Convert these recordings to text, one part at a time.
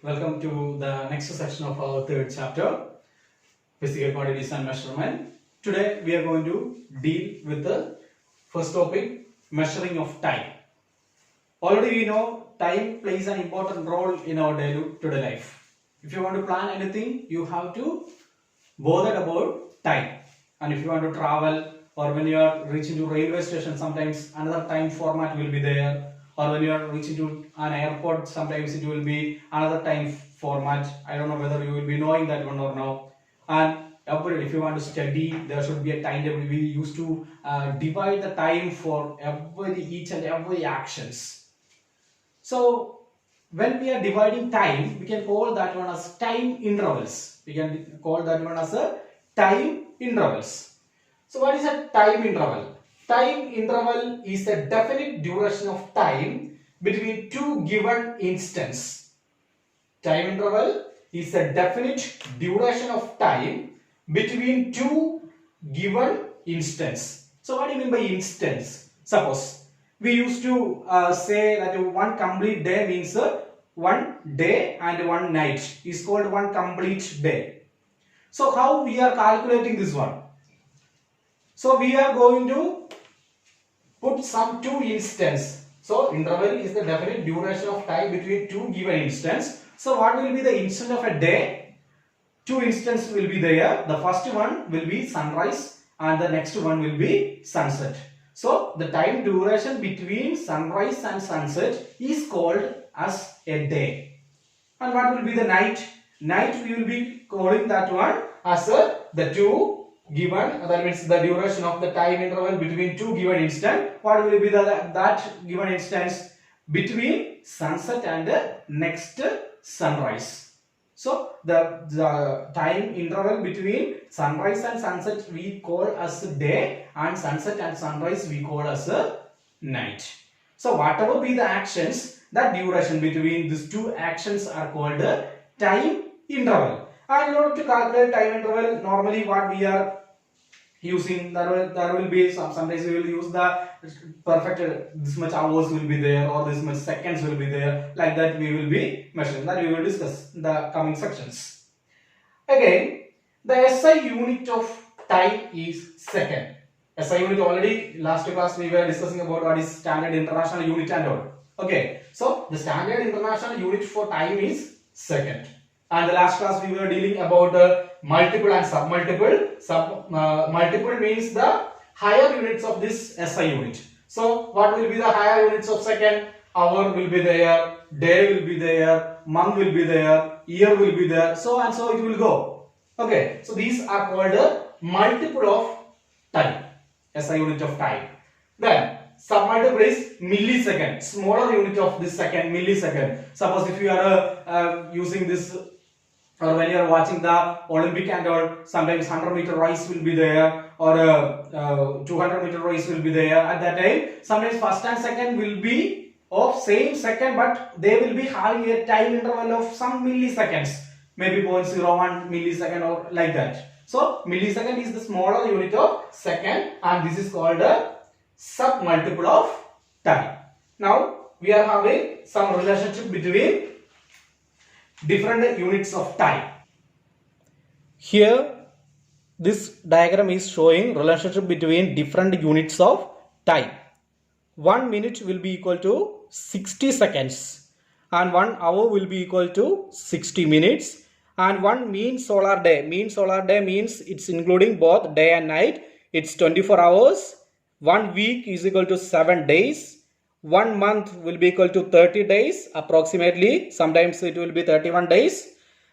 Welcome to the next section of our third chapter, Physical Quantities and Measurement. Today we are going to deal with the first topic, measuring of time. Already we know time plays an important role in our day-to-day life. If you want to plan anything, you have to bother about time. And if you want to travel or when you are reaching to railway station, sometimes another time format will be there. Or when you are reaching to an airport, sometimes it will be another time format. I don't know whether you will be knowing that one or no. And if you want to study, there should be a timetable. We used to divide the time for each and every actions. So when we are dividing time, we can call that one as time intervals. We can call that one as a time intervals. So what is a time interval? Time interval is a definite duration of time between two given instants. Time interval is a definite duration of time between two given instants. So what do you mean by instance? Suppose we used to say that one complete day means one day and one night is called one complete day. So how we are calculating this one? So we are going to put some two instants. So interval is the definite duration of time between two given instants. So what will be the instant of a day? Two instants will be there. The first one will be sunrise and the next one will be sunset. So the time duration between sunrise and sunset is called as a day. And what will be the night? Night we will be calling that one as the two given, that means the duration of the time interval between two given instants. What will be that given instance between sunset and the next sunrise? So the time interval between sunrise and sunset we call as day, and sunset and sunrise we call as a night. So whatever be the actions, that duration between these two actions are called time interval. And in order to calculate time interval, normally what we are using, there will be sometimes we will use the perfect, this much hours will be there or this much seconds will be there, like that we will be measuring. That we will discuss in the coming sections. Again, the SI unit of time is second. SI unit, already last class we were discussing about what is standard international unit and all. Okay, so the standard international unit for time is second. And the last class we were dealing about multiple and submultiple. Multiple means the higher units of this SI unit. So what will be the higher units of second? Hour will be there, day will be there, month will be there, year will be there, so and so it will go. Okay, so these are called a multiple of time, SI unit of time. Then submultiple is millisecond, smaller unit of this second, millisecond. Suppose if you are using this, or when you are watching the Olympic and all, sometimes 100-meter race will be there, or 200-meter race will be there. At that time, sometimes first and second will be of same second, but they will be having a time interval of some milliseconds, maybe 0.01 millisecond or like that. So millisecond is the smaller unit of second, and this is called a submultiple of time. Now we are having some relationship between different units of time. Here this diagram is showing relationship between different units of time. 1 minute will be equal to 60 seconds and 1 hour will be equal to 60 minutes, and one mean solar day. Mean solar day means it's including both day and night. It's 24 hours. 1 week is equal to 7 days. 1 month will be equal to 30 days approximately. Sometimes it will be 31 days.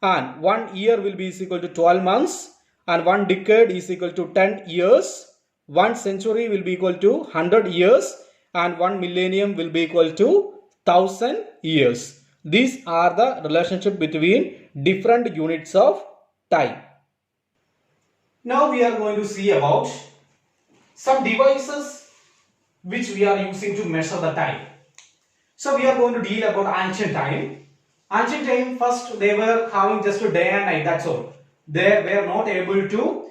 And 1 year will be equal to 12 months. And 1 decade is equal to 10 years. 1 century will be equal to 100 years. And 1 millennium will be equal to 1000 years. These are the relationship between different units of time. Now we are going to see about some devices which we are using to measure the time. So we are going to deal about ancient time. Ancient time, first they were having just a day and night, that's all. They were not able to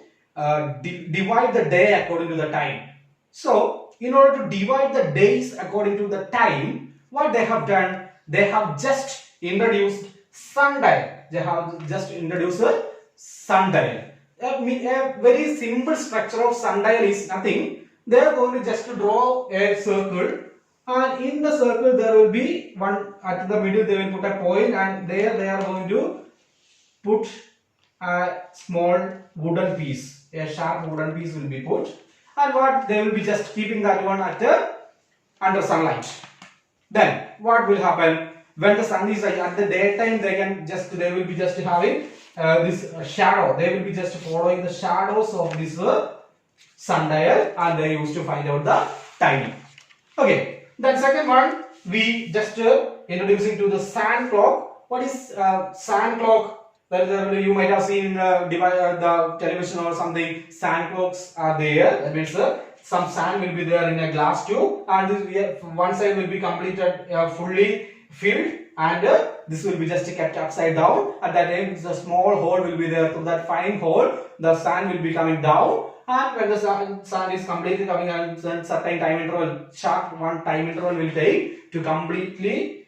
divide the day according to the time. So in order to divide the days according to the time, what they have done, they have just introduced sundial. They have just introduced a sundial. A very simple structure of sundial is nothing. They are going to just draw a circle, and in the circle there will be one at the middle. They will put a point, and there they are going to put a small wooden piece. A sharp wooden piece will be put, and what they will be just keeping that one at under sunlight. Then what will happen when the sun is at the daytime? They will be just having this shadow. They will be just following the shadows of this sundial, and they used to find out the timing. Okay. Then second one, we just introducing to the sand clock. What is sand clock? You might have seen the television or something. Sand clocks are there. That means some sand will be there in a glass tube, and this one side will be completed fully filled, and this will be just kept upside down. At that time, the small hole will be there. Through that fine hole, the sand will be coming down, and when the sand is completely coming, and certain time interval, sharp one time interval will take to completely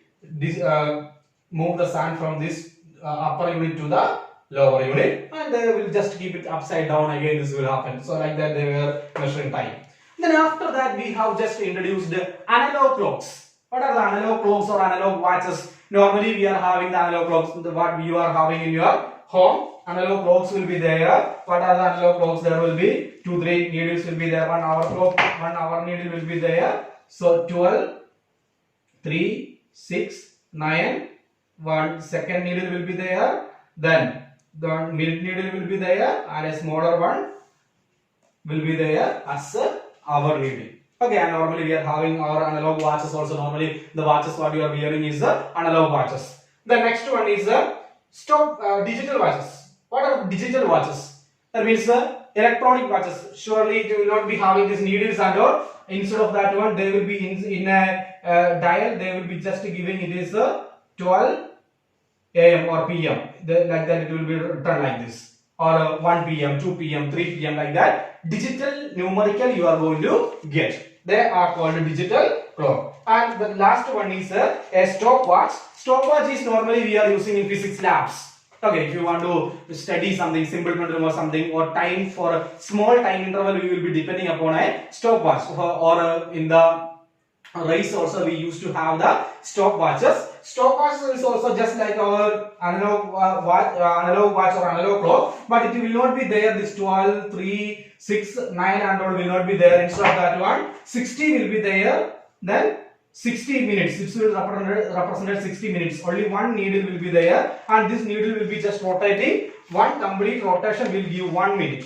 move the sand from this upper unit to the lower unit, and they will just keep it upside down again. This will happen. So like that they were measuring time. Then after that we have just introduced analog clocks. What are the analog clocks or analog watches? Normally we are having the analog clocks, what you are having in your home. Analog clocks will be there. What are the analog clocks? There will be 2-3 needles will be there. 1 hour clock, 1 hour needle will be there. So 12, 3, 6, 9. 1 second needle will be there, then the minute needle will be there, and a smaller one will be there as a hour needle. Okay, and normally we are having our analog watches also. Normally the watches what you are wearing is the analog watches. The next one is the digital watches. What are digital watches? That means the electronic watches. Surely you will not be having these needles and all. Instead of that one, they will be in a dial. They will be just giving it is 12 AM or PM, like that it will be written like this, or 1 PM, 2 PM, 3 PM, like that. Digital numerical you are going to get. They are called digital clock. And the last one is a stopwatch. Stopwatch is normally we are using in physics labs. Okay, if you want to study something, simple pendulum or something, or time for a small time interval, we will be depending upon a stopwatch. Or in the race also we used to have the stopwatches. Stopwatch is also just like our analog watch or analog clock, but it will not be there. This 12, 3, 6, 9 and all will not be there. Instead of that one, 60 will be there. Then 60 minutes. It will represent 60 minutes. Only one needle will be there, and this needle will be just rotating. One complete rotation will give 1 minute.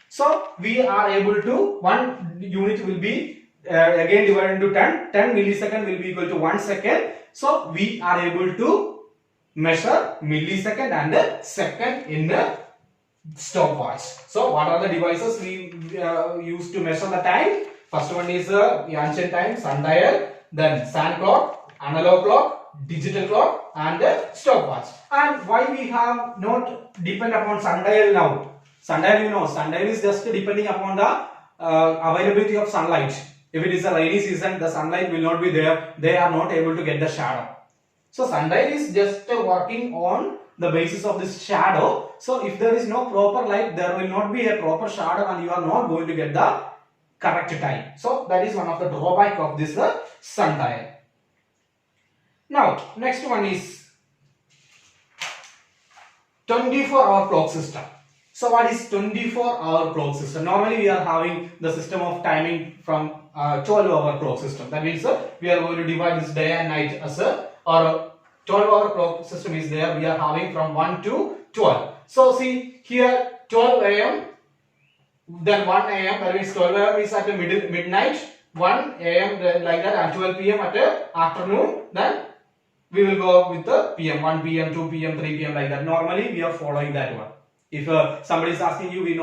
So we are able to, one unit will be again divided into 10. 10 millisecond will be equal to 1 second. So we are able to measure millisecond and second in the stopwatch. So what are the devices we use to measure the time? First one is the ancient time, sundial, then sand clock, analog clock, digital clock, and stopwatch. And why we have not depend upon sundial now? Sundial, you know, sundial is just depending upon the availability of sunlight. If it is a rainy season, the sunlight will not be there. They are not able to get the shadow. So sundial is just working on the basis of this shadow. So if there is no proper light, there will not be a proper shadow, and you are not going to get the correct time. So that is one of the drawback of this sundial. Now next one is 24-hour clock system. So what is 24-hour clock system? Normally we are having the system of timing from 12-hour clock system. That means we are going to divide this day and night as a, or 12-hour clock system is there. We are having from 1 to 12. So see here 12 AM, then 1 AM. That means 12 AM is at the midnight, 1 AM like that, and 12 PM at the afternoon. Then we will go with the PM, 1 PM, 2 PM, 3 PM, like that. Normally we are following that one. If somebody is asking you, we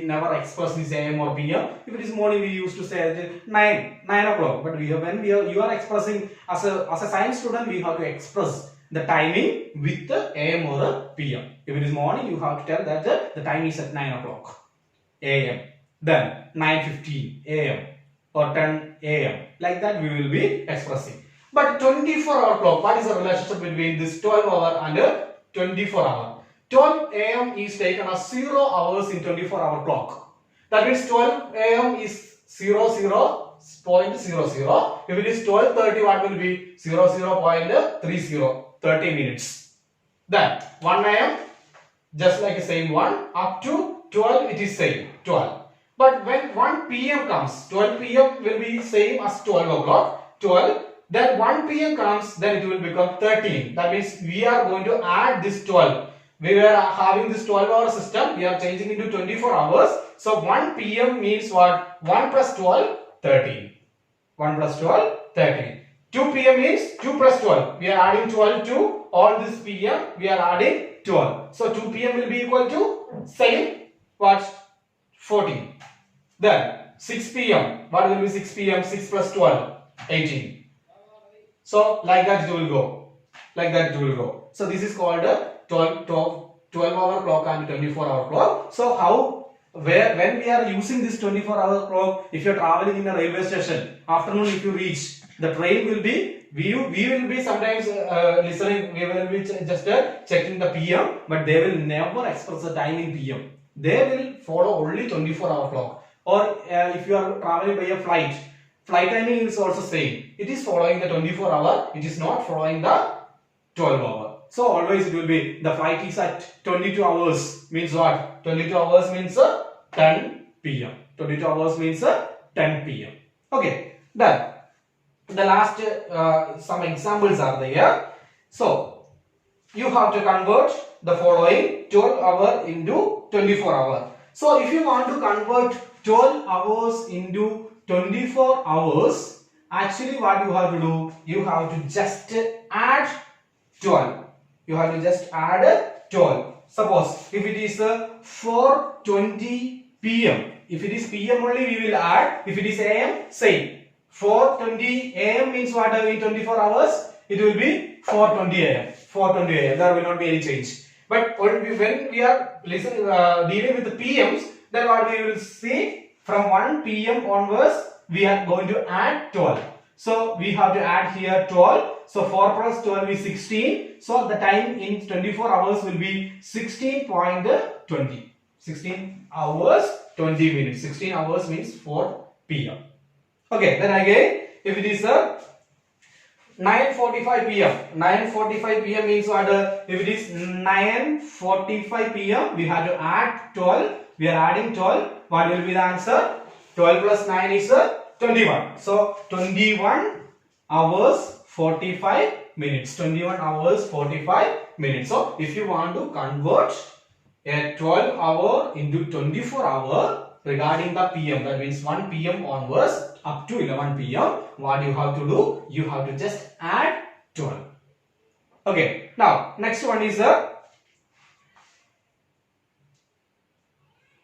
never express this AM or PM. If it is morning, we used to say 9 o'clock. But when you are expressing as a science student, we have to express the timing with the AM or PM. If it is morning, you have to tell that the time is at 9 o'clock AM. Then 9:15 AM or 10 AM. Like that we will be expressing. But 24-hour clock, what is the relationship between this 12 hour and 24 hour? 12 a.m. is taken as 0 hours in 24-hour clock. That means 12 a.m. is 00.00. If it is 12:30, what will be 00.30? 30 minutes. Then 1 a.m. just like the same one, up to 12 it is same 12. But when 1 p.m. comes, 12 p.m. will be same as 12 o'clock 12. Then 1 p.m. comes, then it will become 13. That means we are going to add this 12. We were having this 12-hour system, we are changing into 24 hours. So 1 p.m. means what? 1 plus 12, 13. 1 plus 12, 13. 2 p.m. means 2 plus 12. We are adding 12 to all this p.m. We are adding 12. So 2 p.m. will be equal to same what? 14. Then 6 p.m. What will be 6 p.m.? 6 plus 12, 18. So like that it will go. Like that it will go. So this is called a 12-hour clock and 24-hour clock. So when we are using this 24-hour clock, if you are traveling in a railway station, afternoon if you reach, the train will be, we will be sometimes listening, we will be just checking the PM, but they will never express the time in PM. They will follow only 24-hour clock. Or if you are traveling by a flight timing is also same. It is following the 24-hour, it is not following the 12-hour. So always it will be, the flight is at 22 hours, means what? 22 hours means 10 p.m. 22 hours means 10 p.m. Okay, done. The last some examples are there. So you have to convert the following 12 hour into 24 hour. So if you want to convert 12 hours into 24 hours, actually what you have to do, you have to just add 12. You have to just add 12. Suppose if it is 4:20 p.m. If it is p.m. only we will add. If it is a.m. same. 4:20 a.m. means what in 24 hours? It will be 4:20 a.m. 4:20 a.m. There will not be any change. But when we are dealing with the PMs, then what we will see, from 1 p.m. onwards we are going to add 12. So we have to add here 12. So 4 plus 12 is 16. So the time in 24 hours will be 16.20. 16 hours 20 minutes. 16 hours means 4 p.m. Okay, then again, if it is 9:45 p.m. 9:45 p.m. means what? If it is 9:45 p.m. we have to add 12. We are adding 12. What will be the answer? 12 plus 9 is 21. So 21 hours 45 minutes. 21 hours 45 minutes. So if you want to convert a 12 hour into 24 hour regarding the PM, that means 1 PM onwards up to 11 PM, what you have to do? You have to just add 12. Okay, now next one is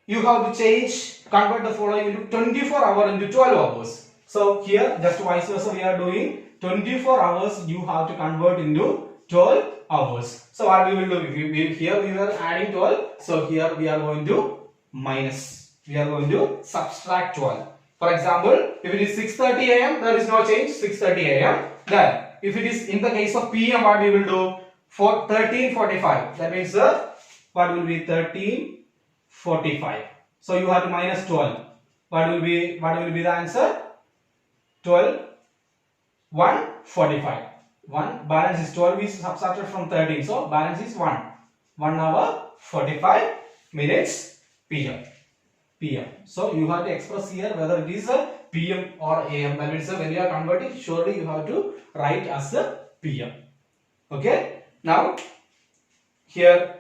you have to convert the following into 24 hours into 12 hours. So here just vice versa we are doing 24 hours you have to convert into 12 hours. So what we will do, here we were adding 12, so here we are going to minus, we are going to subtract 12. For example, if it is 6:30 a.m. there is no change, 6:30 a.m. Then if it is in the case of PM, what we will do, for 13:45, that means what will be 13:45. So you have to minus 12. What will be the answer? 12 1:45. 1 balance is 12 is subtracted from 13, so balance is 1 hour 45 minutes PM. So you have to express here whether it is a PM or AM. That means when you are converting, surely you have to write as a PM. Okay. Now here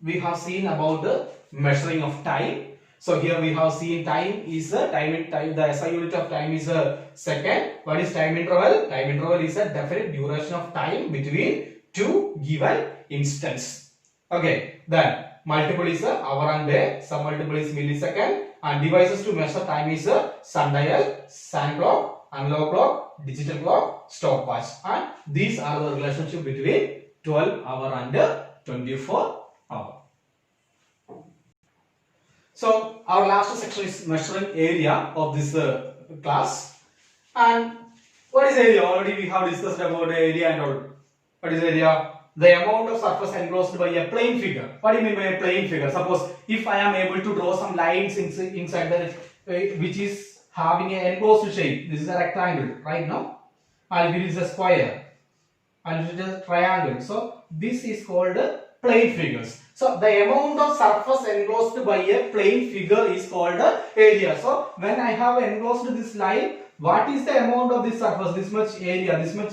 we have seen about the measuring of time. So here we have seen time is a the SI unit of time is a second. What is time interval? Time interval is a definite duration of time between two given instants. Okay, then multiple is a hour and day, sum multiple is millisecond, and devices to measure time is a sundial, sand clock, analog clock, digital clock, stopwatch, and these are the relationship between 12 hour and 24 hour. So our last section is measuring area of this class, and What is area? Already we have discussed about area and all. What is area? The amount of surface enclosed by a plane figure. What do you mean by a plane figure? Suppose if I am able to draw some lines inside the which is having an enclosed shape. This is a rectangle, right now. And it is a square. And it is a triangle. So this is called plane figures. So the amount of surface enclosed by a plane figure is called area. So when I have enclosed this line, what is the amount of this surface? This much area, this much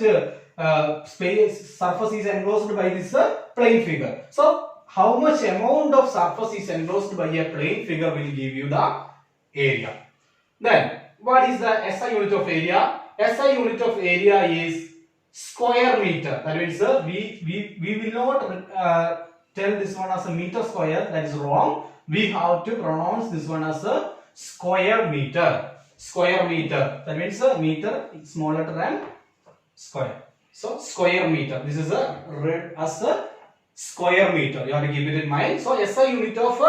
space surface is enclosed by this plane figure. So how much amount of surface is enclosed by a plane figure will give you the area. Then what is the SI unit of area? SI unit of area is square meter. That means we will not tell this one as a meter square. That is wrong. We have to pronounce this one as a square meter. Square meter. That means meter is smaller than square. So square meter. This is read as a square meter. You have to keep it in mind. So SI unit of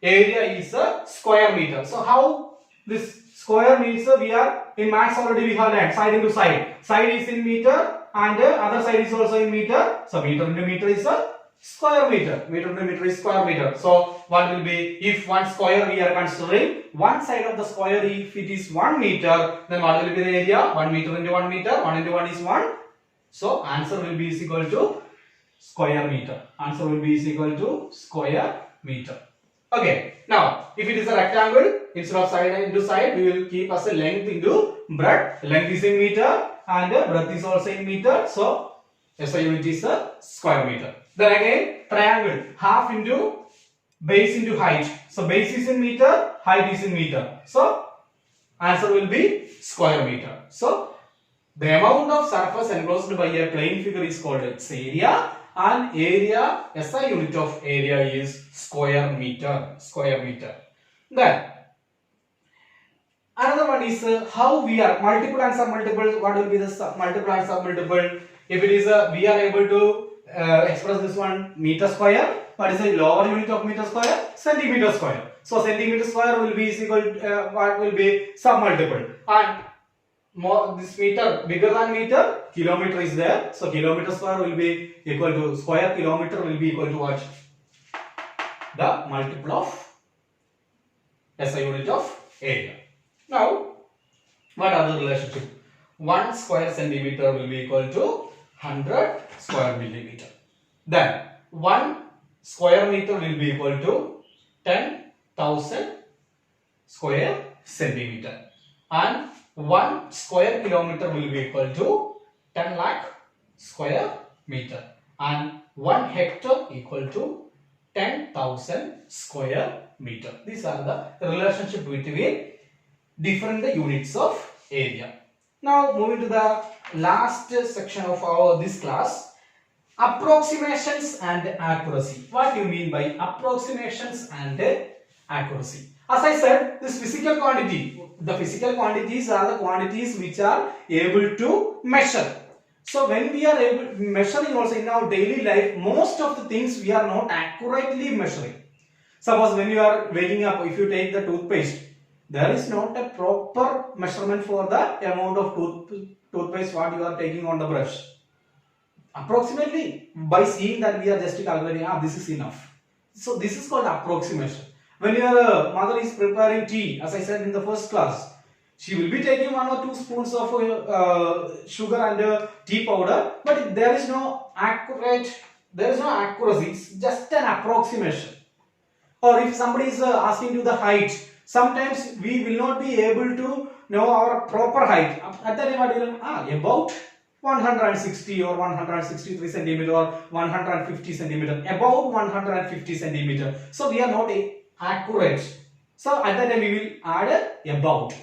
area is a square meter. So how this square means we are in maths already we have that side into side. Side is in meter and other side is also in meter. So meter into meter is a square meter. Meter into meter is square meter. So what will be, if one square we are considering, one side of the square, if it is 1 meter, then what will be the area? 1 meter into 1 meter. 1 into 1 is 1. So answer will be is equal to square meter. Answer will be is equal to square meter. Okay. Now, if it is a rectangle, instead of side into side, we will keep as a length into breadth. Length is in meter and breadth is also in meter. So SI unit is a square meter. Then again, triangle, half into base into height. So base is in meter, height is in meter. So answer will be square meter. So the amount of surface enclosed by a plane figure is called its area, and area, SI unit of area is square meter. Square meter. Then another one is how we are multiple and submultiple. What will be the multiple and submultiple? If it is we are able to express this one meter square. What is the lower unit of meter square? Centimeter square. So centimeter square will be equal to what will be submultiple, and more this meter bigger than meter, kilometer is there. So kilometer square will be equal to square kilometer will be equal to what? The multiple of SI unit of area. Now what are the relationship? 1 square centimeter will be equal to 100 square millimeter. Then 1 square meter will be equal to 10,000 square centimeter, and 1 square kilometer will be equal to 10 lakh square meter, and 1 hectare equal to 10,000 square meter. These are the relationship between different units of area. Now moving to the last section of our this class, approximations and accuracy. What do you mean by approximations and accuracy? As I said, this physical quantity, the physical quantities are the quantities which are able to measure. So when we are able measuring also in our daily life, most of the things we are not accurately measuring. Suppose when you are waking up, if you take the toothpaste, there is not a proper measurement for the amount of toothpaste what you are taking on the brush. Approximately, by seeing that we are just calculating, this is enough. So this is called approximation. When your mother is preparing tea, as I said in the first class, she will be taking 1 or 2 spoons of sugar and tea powder, but there is no accuracy, it's just an approximation. Or if somebody is asking you the height, sometimes we will not be able to know our proper height. At that time, about 160 or 163 centimeter or 150 centimeter, about 150 centimeter. So we are not accurate. So at that time we will add about.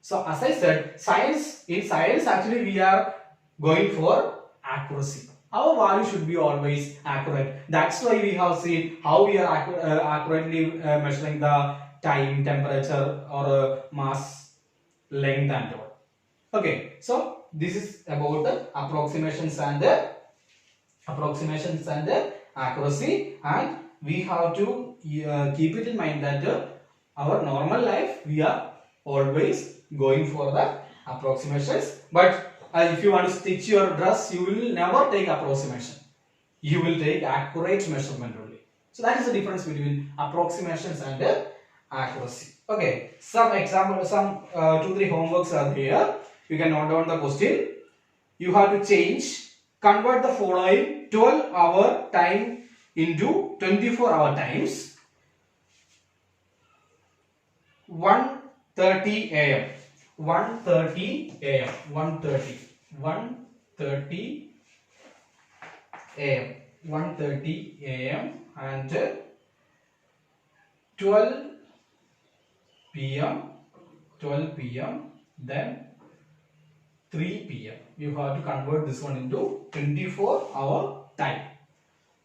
So as I said, in science actually we are going for accuracy. Our value should be always accurate. That's why we have seen how we are accurately measuring the time, temperature or mass, length and all. Okay, so this is about the approximations and accuracy, and we have to keep it in mind that our normal life we are always going for the approximations, but if you want to stitch your dress, you will never take approximation. You will take accurate measurement only. So that is the difference between approximations and accuracy. Okay, some example, some 2-3 homeworks are here. You can note down the question. You have to convert the following 12-hour time into 24-hour times. 1:30 a.m. 1:30 a.m. 1:30 a.m. 1:30 a.m. and 12 p.m. then 3 p.m. You have to convert this one into 24-hour time.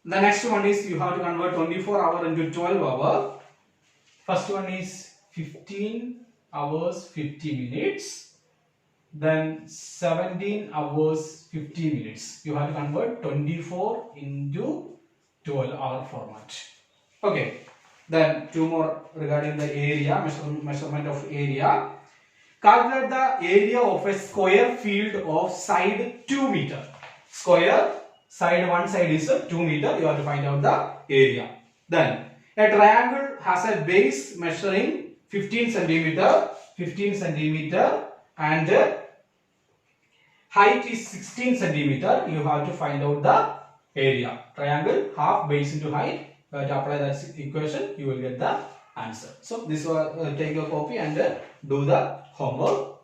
The next one is you have to convert 24-hour into 12-hour. First one is 15 hours 50 minutes. Then 17 hours 50 minutes. You have to convert 24 into 12-hour format. Okay. Then two more regarding the area, measurement of area. Calculate the area of a square field of side 2 meter. Square side, one side is 2 meter. You have to find out the area. Then a triangle has a base measuring 15 centimeter and height is 16 centimeter. You have to find out the area. Triangle, half base into height. To apply that equation, you will get the answer. So this one, take your copy and do the homework.